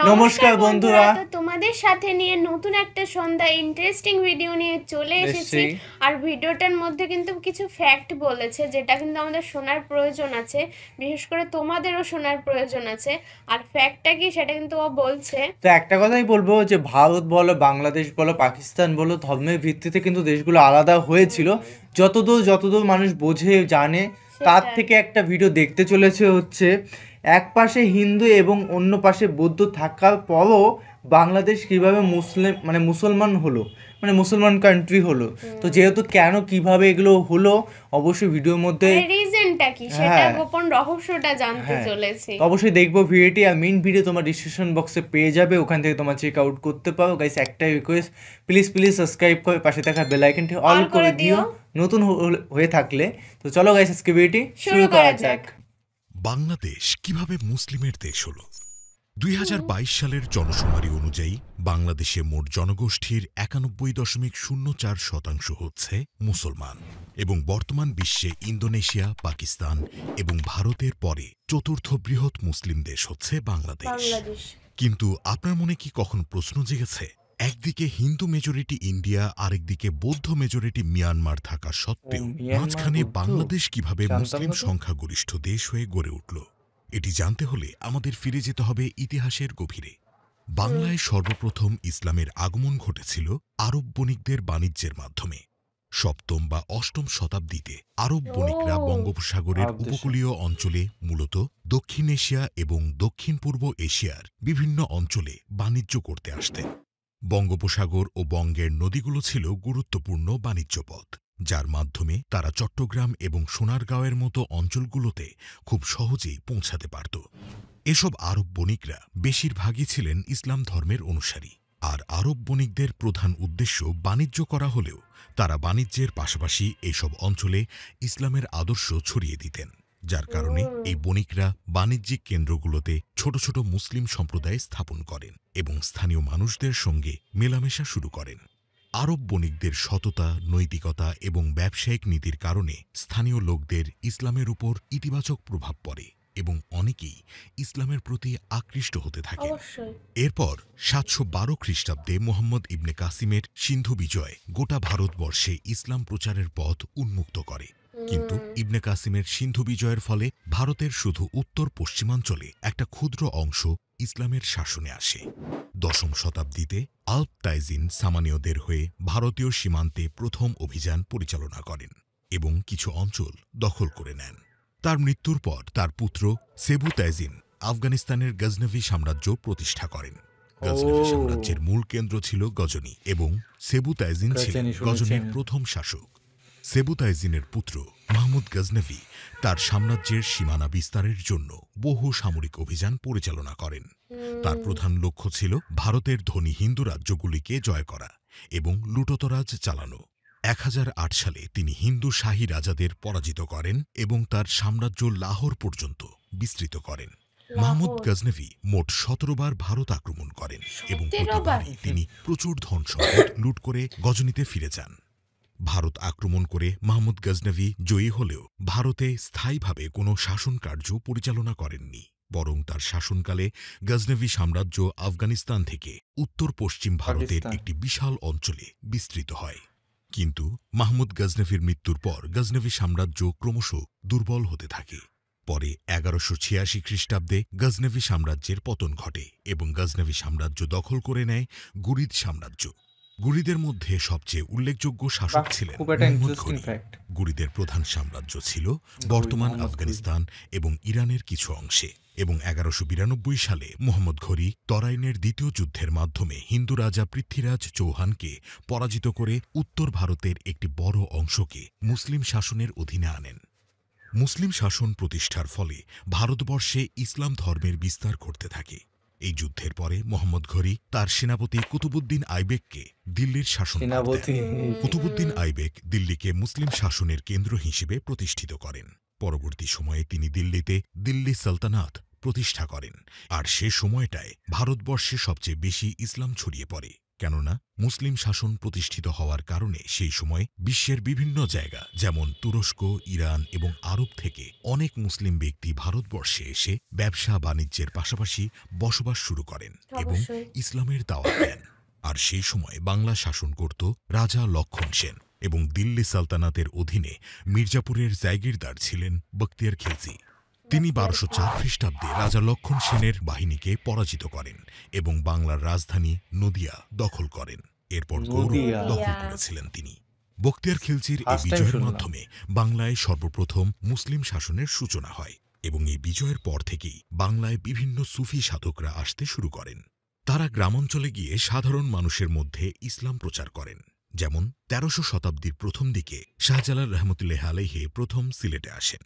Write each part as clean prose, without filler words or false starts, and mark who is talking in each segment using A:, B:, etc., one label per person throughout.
A: নমস্কার বন্ধুরা,
B: তো তোমাদের সাথে নিয়ে নতুন একটা সন্ধ্যা ইন্টারেস্টিং ভিডিও নিয়ে চলে এসেছি। আর ভিডিওটার মধ্যে কিন্তু কিছু ফ্যাক্ট বলেছে যেটা কিন্তু আমাদের শোনার প্রয়োজন আছে, বিশেষ করে তোমাদেরও শোনার প্রয়োজন আছে। আর ফ্যাক্টটা কি সেটা কিন্তু ও বলছে।
A: তো একটা কথাই বলবো যে ভারত বলো, বাংলাদেশ বলো, পাকিস্তান বলো, ধর্মের ভিত্তিতে কিন্তু দেশগুলো আলাদা হয়েছিল। যতদূর মানুষ বোঝে জানে, তার থেকে একটা ভিডিও দেখতে চলেছে হচ্ছে এক পাশে হিন্দু এবং অন্য পাশে বৌদ্ধ থাকার পরও বাংলাদেশ কীভাবে মুসলমান হলো, মুসলমান কান্ট্রি হলো। তো যেহেতু কেন কিভাবে এগুলো হলো অবশ্যই ভিডিওর মধ্যে
B: রিজনটা কি সেটা গোপন রহস্যটা জানতে চলেছি।
A: অবশ্যই দেখবো ভিডিওটি, আর মেইন ভিডিও তোমার ডিসক্রিপশন বক্সে পেয়ে যাবে, ওখান থেকে তোমার চেক আউট করতে পারো। গাইস একটাই রিকোয়েস্ট, প্লিজ সাবস্ক্রাইব করে পাশে থাকা বেল আইকনটি অল করে দিও নতুন হয়ে থাকলে। তো চলো গাইস আজকে ভিডিওটি শুরু করা যাক।
C: বাংলাদেশ কিভাবে মুসলিমের দেশ হলো? 2022 সালের জনশুমারি অনুযায়ী বাংলাদেশে মোট জনগোষ্ঠীর 91.04% হচ্ছে মুসলমান এবং বর্তমান বিশ্বে ইন্দোনেশিয়া, পাকিস্তান এবং ভারতের পরে চতুর্থ বৃহৎ মুসলিম দেশ হচ্ছে বাংলাদেশ। কিন্তু আপনার মনে কি কখনো প্রশ্ন জেগেছে, একদিকে হিন্দু মেজরিটি ইন্ডিয়া, আরেকদিকে বৌদ্ধ মেজরিটি মিয়ানমার থাকা সত্ত্বেও মাঝখানে বাংলাদেশ কিভাবে মুসলিম সংখ্যাগরিষ্ঠ দেশ হয়ে গড়ে উঠল? এটি জানতে হলে আমাদের ফিরে যেতে হবে ইতিহাসের গভীরে। বাংলায় সর্বপ্রথম ইসলামের আগমন ঘটেছিল আরব বণিকদের বাণিজ্যের মাধ্যমে। সপ্তম বা অষ্টম শতাব্দীতে আরব বণিকরা বঙ্গোপসাগরের উপকূলীয় অঞ্চলে, মূলত দক্ষিণ এশিয়া এবং দক্ষিণ পূর্ব এশিয়ার বিভিন্ন অঞ্চলে বাণিজ্য করতে আসতেন। বঙ্গোপসাগর ও বঙ্গের নদীগুলো ছিল গুরুত্বপূর্ণ বাণিজ্যপথ, যার মাধ্যমে তারা চট্টগ্রাম এবং সোনারগাঁওয়ের মতো অঞ্চলগুলোতে খুব সহজেই পৌঁছাতে পারত। এসব আরব বণিকরা বেশিরভাগই ছিলেন ইসলাম ধর্মের অনুসারী, আর আরব বণিকদের প্রধান উদ্দেশ্য বাণিজ্য করা হলেও তারা বাণিজ্যের পাশাপাশি এসব অঞ্চলে ইসলামের আদর্শ ছড়িয়ে দিতেন, যার কারণে এই বণিকরা বাণিজ্যিক কেন্দ্রগুলোতে ছোট ছোট মুসলিম সম্প্রদায় স্থাপন করেন এবং স্থানীয় মানুষদের সঙ্গে মেলামেশা শুরু করেন। আরব বণিকদের সততা, নৈতিকতা এবং ব্যবসায়িক নীতির কারণে স্থানীয় লোকদের ইসলামের উপর ইতিবাচক প্রভাব পড়ে এবং অনেকেই ইসলামের প্রতি আকৃষ্ট হতে থাকেন। এরপর 712 খ্রিস্টাব্দে মুহাম্মদ ইবনে কাসিমের সিন্ধু বিজয় গোটা ভারতবর্ষে ইসলাম প্রচারের পথ উন্মুক্ত করে। কিন্তু ইবনে কাসিমের সিন্ধু বিজয়ের ফলে ভারতের শুধু উত্তর পশ্চিমাঞ্চলে একটা ক্ষুদ্র অংশ ইসলামের শাসনে আসে। 10ম শতাব্দীতে আল্প তাইজিন সামানীয়দের হয়ে ভারতীয় সীমান্তে প্রথম অভিযান পরিচালনা করেন এবং কিছু অঞ্চল দখল করে নেন। তার মৃত্যুর পর তার পুত্র সেবু তাইজিন আফগানিস্তানের গজনভি সাম্রাজ্য প্রতিষ্ঠা করেন। গজনভি সাম্রাজ্যের মূল কেন্দ্র ছিল গজনি এবং সেবু তাইজিন ছিলেন গজনির প্রথম শাসক। সেবু তাইজিনের পুত্র মাহমুদ গজনভি তার সাম্রাজ্যের সীমানা বিস্তারের জন্য বহু সামরিক অভিযান পরিচালনা করেন। তার প্রধান লক্ষ্য ছিল ভারতের ধনী হিন্দু রাজ্যগুলিকে জয় করা এবং লুটতরাজ চালানো। 1008 সালে তিনি হিন্দু শাহী রাজাদের পরাজিত করেন এবং তার সাম্রাজ্য লাহোর পর্যন্ত বিস্তৃত করেন। মাহমুদ গজনভি মোট 17 বার ভারত আক্রমণ করেন এবং প্রতিবারই তিনি প্রচুর ধন সম্পদ লুট করে গজনিতে ফিরে যান। ভারত আক্রমণ করে মাহমুদ গজনভি জয়ী হলেও ভারতে স্থায়ীভাবে কোনো শাসন কার্য পরিচালনা করেননি, বরং তার শাসনকালে গজনভি সাম্রাজ্য আফগানিস্তান থেকে উত্তর পশ্চিম ভারতের একটি বিশাল অঞ্চলে বিস্তৃত হয়। কিন্তু মাহমুদ গজনভির মৃত্যুর পর গজনভি সাম্রাজ্য ক্রমশ দুর্বল হতে থাকে। পরে 1186 খ্রিস্টাব্দে গজনভি সাম্রাজ্যের পতন ঘটে এবং গজনভি সাম্রাজ্য দখল করে নেয় গুরিদ সাম্রাজ্য। গুরিদের মধ্যে সবচেয়ে উল্লেখযোগ্য শাসক ছিলেন মুহাম্মদ ঘনি। গুরিদের প্রধান সাম্রাজ্য ছিল বর্তমান আফগানিস্তান এবং ইরানের কিছু অংশে এবং 1192 সালে মুহাম্মদ ঘনি তরাইনের দ্বিতীয় যুদ্ধের মাধ্যমে হিন্দু রাজা পৃথ্বীরাজ চৌহানকে পরাজিত করে উত্তর ভারতের একটি বড় অংশকে মুসলিম শাসনের অধীনে আনেন। মুসলিম শাসন প্রতিষ্ঠার ফলে ভারতবর্ষে ইসলাম ধর্মের বিস্তার ঘটতে থাকে। এই যুদ্ধের পরে মোহাম্মদ ঘনি তার সেনাপতি কুতুবউদ্দিন আইবেককে দিল্লির শাসন দেন। কুতুবউদ্দিন আইবেক দিল্লিকে মুসলিম শাসনের কেন্দ্র হিসেবে প্রতিষ্ঠিত করেন। পরবর্তী সময়ে তিনি দিল্লিতে দিল্লি সালতানাত প্রতিষ্ঠা করেন, আর সে সময়টায় ভারতবর্ষে সবচেয়ে বেশি ইসলাম ছড়িয়ে পড়ে। কেননা মুসলিম শাসন প্রতিষ্ঠিত হওয়ার কারণে সেই সময় বিশ্বের বিভিন্ন জায়গা যেমন তুরস্ক, ইরান এবং আরব থেকে অনেক মুসলিম ব্যক্তি ভারতবর্ষে এসে ব্যবসা বাণিজ্যের পাশাপাশি বসবাস শুরু করেন এবং
B: অবশ্যই।
C: ইসলামের দাওয়াত দেন। আর সেই সময় বাংলা শাসন করত রাজা লক্ষণ সেন এবং দিল্লি সালতানাতের অধীনে মির্জাপুরের জায়গিরদার ছিলেন বখতিয়ার খিলজি। তিনি 1204 খ্রিস্টাব্দে রাজা লক্ষণ সেনের বাহিনীকে পরাজিত করেন এবং বাংলার রাজধানী নদিয়া দখল করেন। এরপর গৌড়
A: নদিয়া।
C: দখল করেছিলেন তিনি। বখতিয়ার খিলজির এই
A: First time
C: বিজয়ের
A: শুনলাম।
C: মাধ্যমে বাংলায় সর্বপ্রথম মুসলিম শাসনের সূচনা হয় এবং এই বিজয়ের পর থেকেই বাংলায় বিভিন্ন সুফি সাধকরা আসতে শুরু করেন। তারা গ্রামাঞ্চলে গিয়ে সাধারণ মানুষের মধ্যে ইসলাম প্রচার করেন। যেমন 1300 শতাব্দীর প্রথম দিকে শাহজালাল রহমতুল্লাহ আলাইহি প্রথম সিলেটে আসেন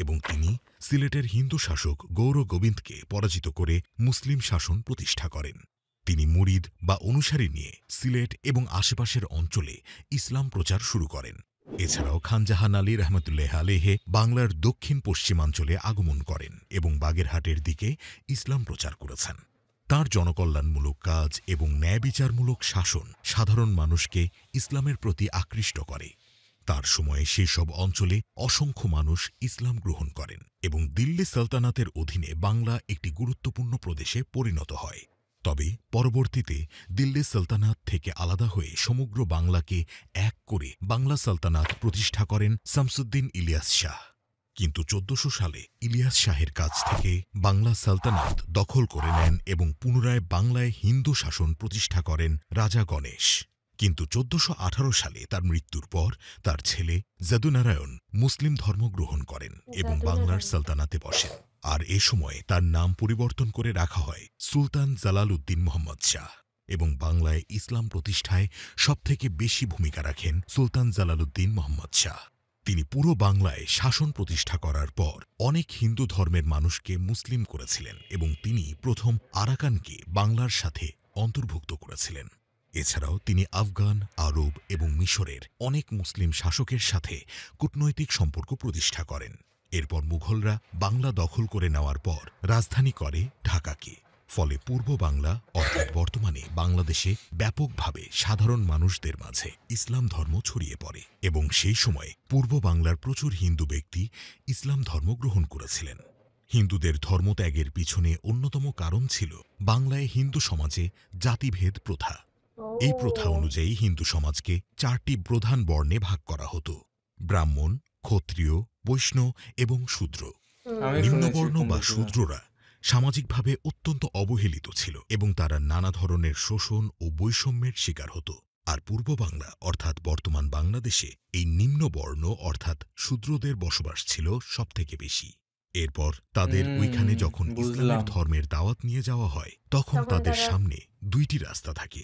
C: এবং তিনি সিলেটের হিন্দু শাসক গৌর গোবিন্দকে পরাজিত করে মুসলিম শাসন প্রতিষ্ঠা করেন। তিনি মুরিদ বা অনুসারী নিয়ে সিলেট এবং আশেপাশের অঞ্চলে ইসলাম প্রচার শুরু করেন। এছাড়াও খানজাহান আলী রহমতুল্লাহ আলাইহি বাংলার দক্ষিণ পশ্চিমাঞ্চলে আগমন করেন এবং বাগেরহাটের দিকে ইসলাম প্রচার করেছেন। তাঁর জনকল্যাণমূলক কাজ এবং ন্যায়বিচারমূলক শাসন সাধারণ মানুষকে ইসলামের প্রতি আকৃষ্ট করে। তার সময়ে সেসব অঞ্চলে অসংখ্য মানুষ ইসলাম গ্রহণ করেন এবং দিল্লি সালতানাতের অধীনে বাংলা একটি গুরুত্বপূর্ণ প্রদেশে পরিণত হয়। তবে পরবর্তীতে দিল্লি সালতানাত থেকে আলাদা হয়ে সমগ্র বাংলাকে এক করে বাংলা সালতানাত প্রতিষ্ঠা করেন শামসুদ্দিন ইলিয়াস শাহ। কিন্তু 1400 সালে ইলিয়াস শাহের কাছ থেকে বাংলা সালতানাত দখল করে নেন এবং পুনরায় বাংলায় হিন্দু শাসন প্রতিষ্ঠা করেন রাজা গণেশ। কিন্তু 1418 সালে তার মৃত্যুর পর তার ছেলে যদুনারায়ণ মুসলিম ধর্ম গ্রহণ করেন এবং বাংলার সালতানাতে বসেন। আর এ সময় তার নাম পরিবর্তন করে রাখা হয় সুলতান জালালউদ্দিন মোহাম্মদ শাহ এবং বাংলায় ইসলাম প্রতিষ্ঠায় সবথেকে বেশি ভূমিকা রাখেন সুলতান জালালউদ্দিন মোহাম্মদ শাহ। তিনি পুরো বাংলায় শাসন প্রতিষ্ঠা করার পর অনেক হিন্দু ধর্মের মানুষকে মুসলিম করেছিলেন এবং তিনি প্রথম আরাকানকে বাংলার সাথে অন্তর্ভুক্ত করেছিলেন। এছাড়াও তিনি আফগান, আরব এবং মিশরের অনেক মুসলিম শাসকের সাথে কূটনৈতিক সম্পর্ক প্রতিষ্ঠা করেন। এরপর মুঘলরা বাংলা দখল করে নেওয়ার পর রাজধানী করে ঢাকাকে। ফলে পূর্ব বাংলা অর্থাৎ বর্তমানে বাংলাদেশে ব্যাপকভাবে সাধারণ মানুষদের মাঝে ইসলাম ধর্ম ছড়িয়ে পড়ে এবং সেই সময় পূর্ব বাংলার প্রচুর হিন্দু ব্যক্তি ইসলাম ধর্ম গ্রহণ করেছিলেন। হিন্দুদের ধর্মত্যাগের পিছনে অন্যতম কারণ ছিল বাংলায় হিন্দু সমাজে জাতিভেদ প্রথা। এই প্রথা অনুযায়ী হিন্দু সমাজকে 4টি প্রধান বর্ণে ভাগ করা হতো: ব্রাহ্মণ, ক্ষত্রিয়, বৈষ্ণব এবং শূদ্র। নিম্নবর্ণ বা শূদ্ররা সামাজিকভাবে অত্যন্ত অবহেলিত ছিল এবং তারা নানা ধরনের শোষণ ও বৈষম্যের শিকার হতো। আর পূর্ব বাংলা অর্থাৎ বর্তমান বাংলাদেশে এই নিম্নবর্ণ অর্থাৎ শূদ্রদের বসবাস ছিল সবথেকে বেশি। এরপর তাদের ওইখানে যখন ইসলামের ধর্মের দাওয়াত নিয়ে যাওয়া হয় তখন তাদের সামনে 2টি রাস্তা থাকে: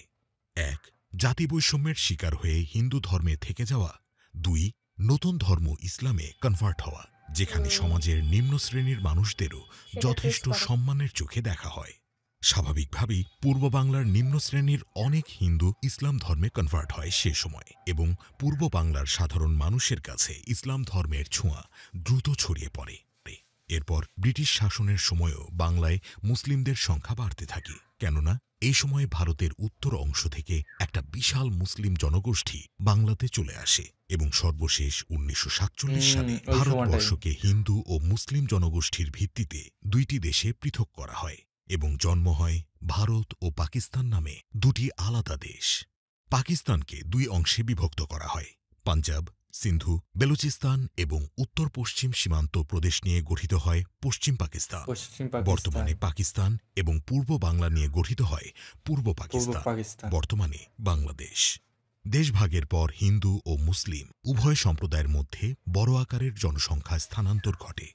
C: 1, জাতি বৈষম্যের শিকার হয়ে হিন্দু ধর্মে থেকে যাওয়া; 2, নতুন ধর্ম ইসলামে কনভার্ট হওয়া, যেখানে সমাজের নিম্ন শ্রেণীর মানুষদেরও যথেষ্ট সম্মানের চোখে দেখা হয়। স্বাভাবিকভাবেই পূর্ব বাংলার নিম্ন শ্রেণীর অনেক হিন্দু ইসলাম ধর্মে কনভার্ট হয় সে সময় এবং পূর্ব বাংলার সাধারণ মানুষের কাছে ইসলাম ধর্মের ছোঁয়া দ্রুত ছড়িয়ে পড়ে। এরপর ব্রিটিশ শাসনের সময়ও বাংলায় মুসলিমদের সংখ্যা বাড়তে থাকে, কেননা এই সময় ভারতের উত্তর অংশ থেকে একটা বিশাল মুসলিম জনগোষ্ঠী বাংলাতে চলে আসে এবং সর্বশেষ 1947 সালে ভারতবর্ষকে হিন্দু ও মুসলিম জনগোষ্ঠীর ভিত্তিতে 2টি দেশে পৃথক করা হয় এবং জন্ম হয় ভারত ও পাকিস্তান নামে 2টি আলাদা দেশ। পাকিস্তানকে 2 অংশে বিভক্ত করা হয়: পাঞ্জাব, সিন্ধু, বেলুচিস্তান এবং উত্তর পশ্চিম সীমান্ত প্রদেশ নিয়ে গঠিত হয় পশ্চিম পাকিস্তান। বর্তমানে পাকিস্তান এবং পূর্ব বাংলা নিয়ে গঠিত হয় পূর্ব পাকিস্তান, বর্তমানে বাংলাদেশ। দেশভাগের পর হিন্দু ও মুসলিম উভয় সম্প্রদায়ের মধ্যে বড় আকারের জনসংখ্যা স্থানান্তর ঘটে।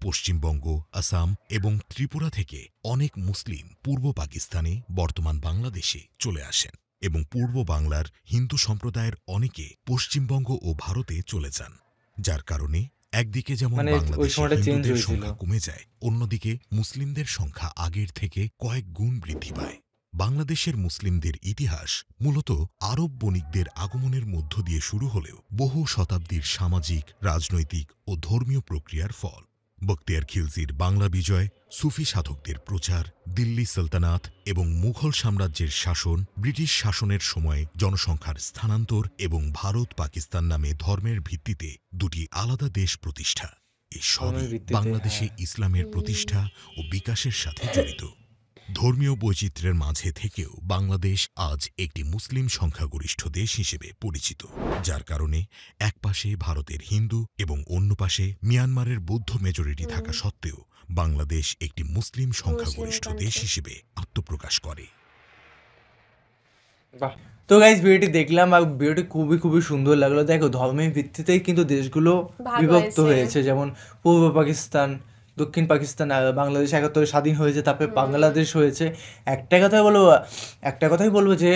C: পশ্চিমবঙ্গ, আসাম এবং ত্রিপুরা থেকে অনেক মুসলিম পূর্ব পাকিস্তানে বর্তমান বাংলাদেশে চলে আসেন এবং পূর্ব বাংলার হিন্দু সম্প্রদায়ের অনেকে পশ্চিমবঙ্গ ও ভারতে চলে যান, যার কারণে একদিকে যেমন বাংলাদেশে হিন্দুদের সংখ্যা কমে যায়, অন্যদিকে মুসলিমদের সংখ্যা আগের থেকে কয়েক গুণ বৃদ্ধি পায়। বাংলাদেশের মুসলিমদের ইতিহাস মূলত আরব বণিকদের আগমনের মধ্য দিয়ে শুরু হলেও বহু শতাব্দীর সামাজিক, রাজনৈতিক ও ধর্মীয় প্রক্রিয়ার ফল। বখতিয়ার খিলজির বাংলা বিজয়, সুফি সাধকদের প্রচার, দিল্লি সালতানাত এবং মুঘল সাম্রাজ্যের শাসন, ব্রিটিশ শাসনের সময় জনসংখ্যার স্থানান্তর এবং ভারত পাকিস্তান নামে ধর্মের ভিত্তিতে দুটি আলাদা দেশ প্রতিষ্ঠা, এই সবই বাংলাদেশে ইসলামের প্রতিষ্ঠা ও বিকাশের সাথে জড়িত। ধর্মীয় বৈচিত্র্যের মাঝে থেকেও বাংলাদেশ আজ একটি মুসলিম সংখ্যাগরিষ্ঠ দেশ হিসেবে পরিচিত, যার কারণে এক পাশে ভারতের হিন্দু এবং অন্য পাশে মিয়ানমারের বৌদ্ধ মেজরিটি থাকা সত্ত্বেও বাংলাদেশ একটি মুসলিম সংখ্যাগরিষ্ঠ দেশ হিসেবে আত্মপ্রকাশ করে।
A: তো গাইস ভিডিওটি দেখলাম আর ভিডিওটি খুবই সুন্দর লাগলো। দেখো ধর্মের ভিত্তিতেই কিন্তু দেশগুলো বিভক্ত হয়েছে, যেমন পূর্ব পাকিস্তান, দক্ষিণ পাকিস্তান, আর বাংলাদেশ ৭১ স্বাধীন হয়েছে, তারপরে বাংলাদেশ হয়েছে। একটা কথাই বলবো যে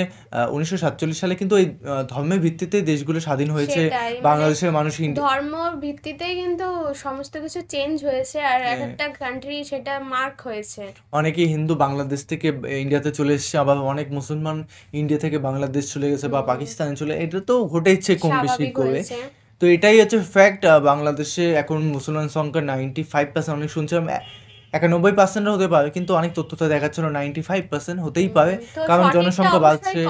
A: 1947 সালে কিন্তু এই ধর্মের ভিত্তিতে দেশগুলো স্বাধীন হয়েছে। বাংলাদেশের মানুষ
B: ধর্ম ভিত্তিতেই কিন্তু সমস্ত কিছু চেঞ্জ হয়েছে, আর একটা কান্ট্রি সেটা মার্ক হয়েছে।
A: অনেকেই হিন্দু বাংলাদেশ থেকে ইন্ডিয়াতে চলে এসেছে, আবার অনেক মুসলমান ইন্ডিয়া থেকে বাংলাদেশ চলে গেছে বা পাকিস্তানে চলে, এটা তো ঘটেছে কম বেশি করে। তো এটাই হচ্ছে ফ্যাক্ট। বাংলাদেশে এখন মুসলমান সংখ্যা 95%, অনেক শুনছিলাম 91% হতে পারে, কিন্তু অনেক তথ্যটা দেখাচ্ছিল 95% হতেই পারে, কারণ জনসংখ্যা বাড়ছে,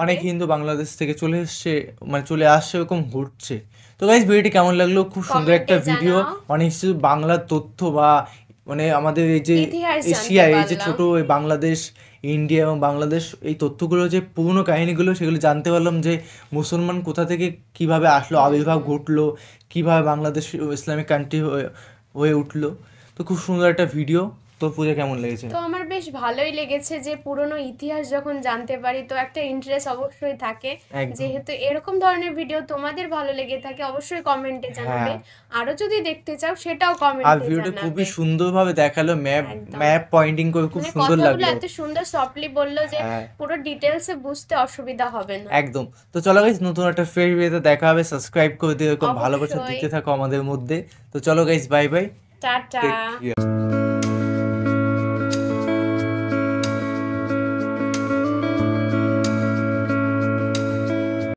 A: অনেক হিন্দু বাংলাদেশ থেকে চলে এসছে, মানে চলে আসছে, এরকম ঘটছে। তো গাইস ভিডিওটি কেমন লাগলো? খুব সুন্দর একটা ভিডিও, অনেক কিছু বাংলার তথ্য বা মানে আমাদের এই যে এশিয়া, এই যে ছোট বাংলাদেশ, ইন্ডিয়া এবং বাংলাদেশ, এই তথ্যগুলো যে পুরনো কাহিনীগুলো সেগুলো জানতে পারলাম, যে মুসলমান কোথা থেকে কিভাবে আসলো, আবির্ভাব ঘটলো, কিভাবে বাংলাদেশ ইসলামিক কান্ট্রি হয়ে উঠলো। তো খুব সুন্দর একটা ভিডিও। তো পূজা কেমন লেগেছে?
B: তো আমার বেশ ভালোই লেগেছে, যে পুরনো ইতিহাস যখন জানতে পারি তো একটা ইন্টারেস্ট অবশ্যই থাকে। যেহেতু এরকম ধরনের ভিডিও তোমাদের ভালো লেগে থাকে অবশ্যই কমেন্টে জানাবে, আরো যদি দেখতে চাও সেটাও কমেন্টে জানাবে।
A: আর ভিডিওটা খুবই সুন্দরভাবে দেখালো, ম্যাপ পয়েন্টিং করে খুব সুন্দর লাগলো,
B: এত সুন্দর সফটলি বললো যে পুরো ডিটেইলসে বুঝতে অসুবিধা হবে না।
A: একদম। তো চলো গাইস, নতুন একটা ফ্রেশ ভিডিওতে দেখা হবে। সাবস্ক্রাইব করে দিও, এরকম ভালোবাসা দিতে থাকো আমাদের মধ্যে। তো চলো গাইস, বাই বাই,
B: টাটা।